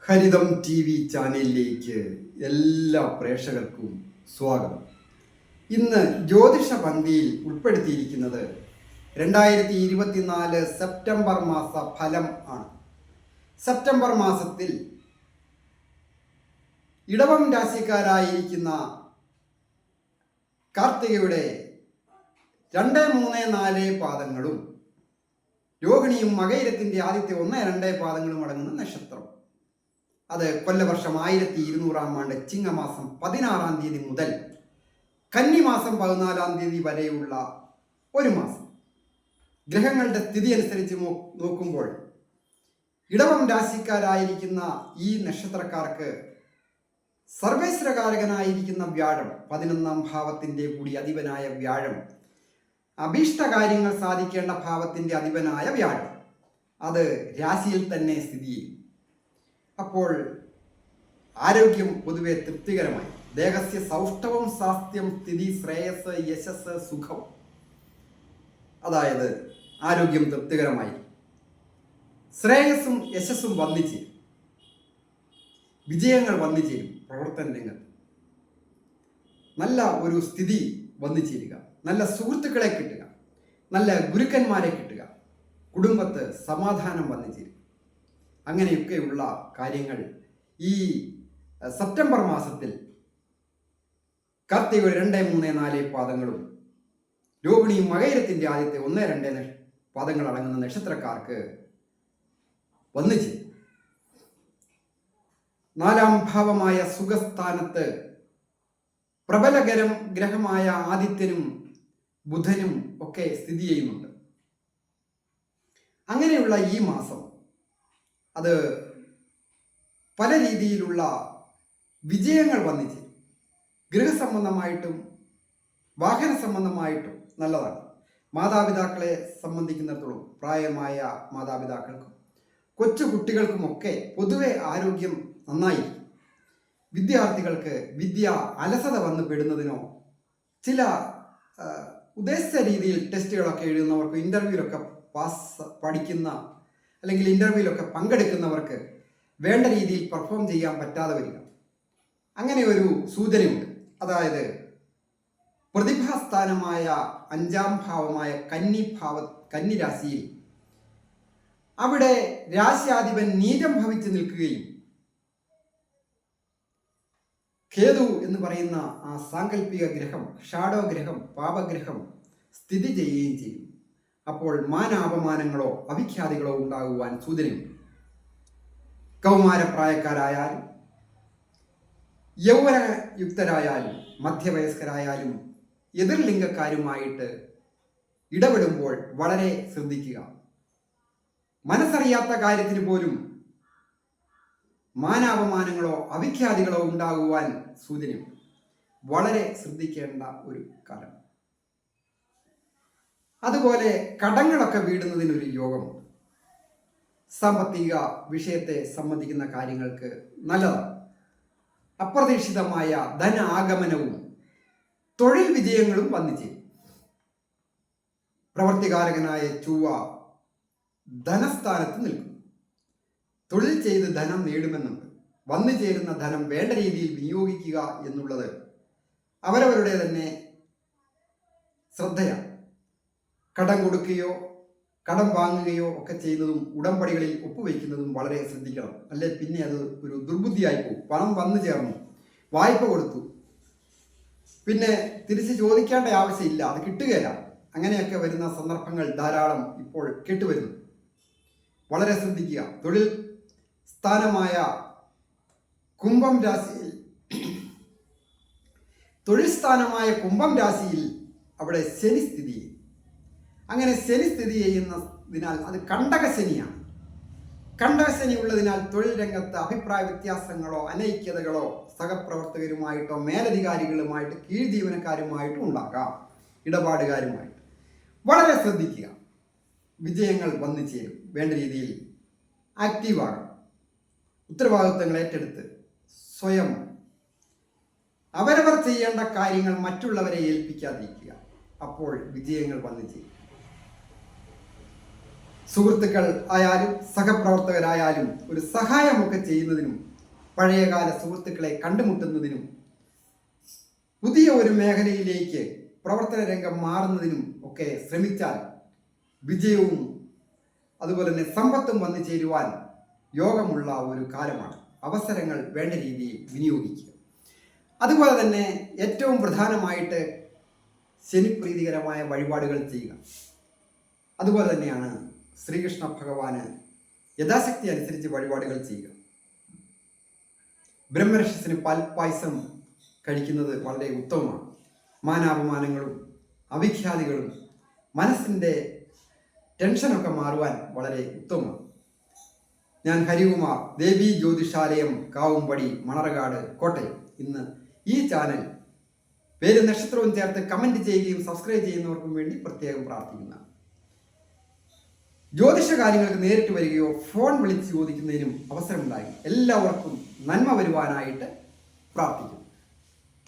ഹരിതം T V ചാനലിലേക്ക് എല്ലാ പ്രേക്ഷകർക്കും സ്വാഗതം. ഇന്ന് ജ്യോതിഷ പന്തിയിൽ ഉൾപ്പെടുത്തിയിരിക്കുന്നത് 2024 സെപ്റ്റംബർ മാസ ഫലം ആണ്. സെപ്റ്റംബർ മാസത്തിൽ ഇടവം രാശിക്കാരായിരിക്കുന്ന കാർത്തികയുടെ 2, 3, 4 പാദങ്ങളും രോഹിണിയും മകയിരത്തിൻ്റെ ആദ്യത്തെ 1, 2 പാദങ്ങളും അടങ്ങുന്ന നക്ഷത്രം. അത് കൊല്ലവർഷം 1200 ആണ്ട് ചിങ്ങമാസം 16 തീയതി മുതൽ കന്നിമാസം 14 തീയതി വരെയുള്ള ഒരു മാസം. ഗ്രഹങ്ങളുടെ സ്ഥിതി അനുസരിച്ച് നോക്കുമ്പോൾ ഇടവം രാശിക്കാരായിരിക്കുന്ന ഈ നക്ഷത്രക്കാർക്ക് സർവേശ്വരകാരകനായിരിക്കുന്ന വ്യാഴം, 11ാം ഭാവത്തിൻ്റെ കൂടി അധിപനായ വ്യാഴം, അഭീഷ്ടകാര്യങ്ങൾ സാധിക്കേണ്ട ഭാവത്തിൻ്റെ അധിപനായ വ്യാഴം, അത് രാശിയിൽ തന്നെ സ്ഥിതി ചെയ്യും. അപ്പോൾ ആരോഗ്യം പൊതുവെ തൃപ്തികരമായി. ദേഹസ്യ സൗഷ്ഠവം സ്വാസ്ഥ്യം സ്ഥിതി ശ്രേയസ് യശസ് സുഖം, അതായത് ആരോഗ്യം തൃപ്തികരമായി, ശ്രേയസ്സും യശസ്സും വന്നിച്ചേരും, വിജയങ്ങൾ വന്നിച്ചേരും. പ്രവർത്തന രംഗത്ത് നല്ല ഒരു സ്ഥിതി വന്നിച്ചേരുക, നല്ല സുഹൃത്തുക്കളെ കിട്ടുക, നല്ല ഗുരുക്കന്മാരെ കിട്ടുക, കുടുംബത്ത് സമാധാനം വന്നിച്ചേരും. അങ്ങനെയൊക്കെയുള്ള കാര്യങ്ങൾ ഈ സെപ്റ്റംബർ മാസത്തിൽ കാർത്തിക 2, 3, 4 പാദങ്ങളും രോഹിണിയും മകയിരത്തിൻ്റെ ആദ്യത്തെ 1, 2 പാദങ്ങൾ അടങ്ങുന്ന നക്ഷത്രക്കാർക്ക് വന്നിച്ച് 4ാം ഭാവമായ സുഖസ്ഥാനത്ത് പ്രബലകരം ഗ്രഹമായ ആദിത്യനും ബുധനും ഒക്കെ സ്ഥിതി ചെയ്യുന്നുണ്ട്. അങ്ങനെയുള്ള ഈ മാസം അത് പല രീതിയിലുള്ള വിജയങ്ങൾ വന്നിച്ച് ഗൃഹസംബന്ധമായിട്ടും വാഹന സംബന്ധമായിട്ടും നല്ലതാണ്. മാതാപിതാക്കളെ സംബന്ധിക്കുന്നിടത്തോളം പ്രായമായ മാതാപിതാക്കൾക്കും കൊച്ചു കുട്ടികൾക്കുമൊക്കെ പൊതുവെ ആരോഗ്യം നന്നായിരിക്കും. വിദ്യാർത്ഥികൾക്ക് വിദ്യ അലസത വന്നു പെടുന്നതിനോ ചില ഉദ്ദേശിച്ച രീതിയിൽ ടെസ്റ്റുകളൊക്കെ എഴുതുന്നവർക്ക് ഇൻ്റർവ്യൂവിലൊക്കെ പഠിക്കുന്ന അല്ലെങ്കിൽ ഇൻ്റർവ്യൂവിലൊക്കെ പങ്കെടുക്കുന്നവർക്ക് വേണ്ട രീതിയിൽ പെർഫോം ചെയ്യാൻ പറ്റാതെ വരിക, അങ്ങനെ ഒരു സൂചനയുണ്ട്. അതായത് പ്രതിഭാസ്ഥാനമായ 5ാം ഭാവമായ കന്നി രാശിയിൽ അവിടെ രാശ്യാധിപൻ നീചം ഭവിച്ച് നിൽക്കുകയും കേതു എന്ന് പറയുന്ന ആ സാങ്കല്പിക ഗ്രഹം, ഷാഡോ ഗ്രഹം, പാപഗ്രഹം സ്ഥിതി ചെയ്യുകയും ചെയ്യും. അപ്പോൾ മാനാപമാനങ്ങളോ അവിഖ്യാതികളോ ഉണ്ടാകുവാൻ സൂചനയുണ്ട്. കൗമാരപ്രായക്കാരായാലും യൗവനയുക്തരായാലും മധ്യവയസ്കരായാലും എതിർലിംഗക്കാരുമായിട്ട് ഇടപെടുമ്പോൾ വളരെ ശ്രദ്ധിക്കുക. മനസ്സറിയാത്ത കാര്യത്തിന് പോലും മാനാപമാനങ്ങളോ അവിഖ്യാതികളോ ഉണ്ടാകുവാൻ സൂചനയുണ്ട്. വളരെ ശ്രദ്ധിക്കേണ്ട ഒരു കാലം. അതുപോലെ കടങ്ങളൊക്കെ വീടുന്നതിനൊരു യോഗമുണ്ട്. സാമ്പത്തിക വിഷയത്തെ സംബന്ധിക്കുന്ന കാര്യങ്ങൾക്ക് നല്ലതാണ്. അപ്രതീക്ഷിതമായ ധനാഗമനവും തൊഴിൽ വിജയങ്ങളും വന്നിച്ചേരും. പ്രവർത്തികാരകനായ ചൊവ്വ ധനസ്ഥാനത്ത് നിൽക്കും. തൊഴിൽ ചെയ്ത് ധനം നേടുമെന്നുണ്ട്. വന്നു ചേരുന്ന ധനം വേണ്ട രീതിയിൽ വിനിയോഗിക്കുക എന്നുള്ളത് അവരവരുടെ തന്നെ ശ്രദ്ധയാണ്. കടം കൊടുക്കുകയോ കടം വാങ്ങുകയോ ഒക്കെ ചെയ്യുന്നതും ഉടമ്പടികളിൽ ഒപ്പുവയ്ക്കുന്നതും വളരെ ശ്രദ്ധിക്കണം. അല്ലെ പിന്നെ അത് ഒരു ദുർബുദ്ധിയായി പോകും. പണം വന്നു ചേർന്നു, വായ്പ കൊടുത്തു, പിന്നെ തിരിച്ച് ചോദിക്കേണ്ട ആവശ്യമില്ല, അത് കിട്ടുകയില്ല. അങ്ങനെയൊക്കെ വരുന്ന സന്ദർഭങ്ങൾ ധാരാളം ഇപ്പോൾ കേട്ടുവരുന്നു. വളരെ ശ്രദ്ധിക്കുക. തൊഴിൽ സ്ഥാനമായ കുംഭം രാശിയിൽ അവിടെ ശനി സ്ഥിതി ചെയ്യും. അങ്ങനെ ശനി സ്ഥിതി ചെയ്യുന്നതിനാൽ അത് കണ്ടകശനിയാണ്. കണ്ടകശനി ഉള്ളതിനാൽ തൊഴിൽ രംഗത്ത് അഭിപ്രായ വ്യത്യാസങ്ങളോ അനൈക്യതകളോ സഹപ്രവർത്തകരുമായിട്ടോ മേലധികാരികളുമായിട്ട് കീഴ് ജീവനക്കാരുമായിട്ടും ഉണ്ടാകാം, ഇടപാടുകാരുമായിട്ട്. വളരെ ശ്രദ്ധിക്കുക. വിജയങ്ങൾ വന്നു ചേരും. വേണ്ട രീതിയിൽ ആക്റ്റീവാകണം. ഉത്തരവാദിത്വങ്ങൾ ഏറ്റെടുത്ത് സ്വയം അവരവർ ചെയ്യേണ്ട കാര്യങ്ങൾ മറ്റുള്ളവരെ ഏൽപ്പിക്കാതിരിക്കുക. അപ്പോൾ വിജയങ്ങൾ വന്നു ചേരും. സുഹൃത്തുക്കൾ ആയാലും സഹപ്രവർത്തകരായാലും ഒരു സഹായമൊക്കെ ചെയ്യുന്നതിനും പഴയകാല സുഹൃത്തുക്കളെ കണ്ടുമുട്ടുന്നതിനും പുതിയ ഒരു മേഖലയിലേക്ക് പ്രവർത്തന രംഗം മാറുന്നതിനും ഒക്കെ ശ്രമിച്ചാൽ വിജയവും അതുപോലെ തന്നെ സമ്പത്തും വന്നു ചേരുവാൻ യോഗമുള്ള ഒരു കാലമാണ്. അവസരങ്ങൾ വേണ്ട രീതിയിൽ വിനിയോഗിക്കുക. അതുപോലെ തന്നെ ഏറ്റവും പ്രധാനമായിട്ട് ശനിപ്രീതികരമായ വഴിപാടുകൾ ചെയ്യുക. അതുപോലെ തന്നെയാണ് ശ്രീകൃഷ്ണ ഭഗവാന് യഥാശക്തി അനുസരിച്ച് വഴിപാടുകൾ ചെയ്യുക. ബ്രഹ്മരക്ഷസിന് പാൽപ്പായസം കഴിക്കുന്നത് വളരെ ഉത്തമമാണ്. മാനാപമാനങ്ങളും അവിഖ്യാതികളും മനസ്സിൻ്റെ ടെൻഷനൊക്കെ മാറുവാൻ വളരെ ഉത്തമമാണ്. ഞാൻ ഹരികുമാർ, ദേവി ജ്യോതിഷാലയം, കാവുംപടി, മണർകാട്, കോട്ടയം. ഇന്ന് ഈ ചാനൽ പേര് നക്ഷത്രവും ചേർത്ത് കമൻറ്റ് ചെയ്യുകയും സബ്സ്ക്രൈബ് ചെയ്യുന്നവർക്കും വേണ്ടി പ്രത്യേകം പ്രാർത്ഥിക്കുന്നതാണ്. ജ്യോതിഷ കാര്യങ്ങൾക്ക് നേരിട്ട് വരികയോ ഫോൺ വിളിച്ച് ചോദിക്കുന്നതിനും അവസരമുണ്ടായി. എല്ലാവർക്കും നന്മ വരുവാനായിട്ട് പ്രാർത്ഥിക്കുന്നു.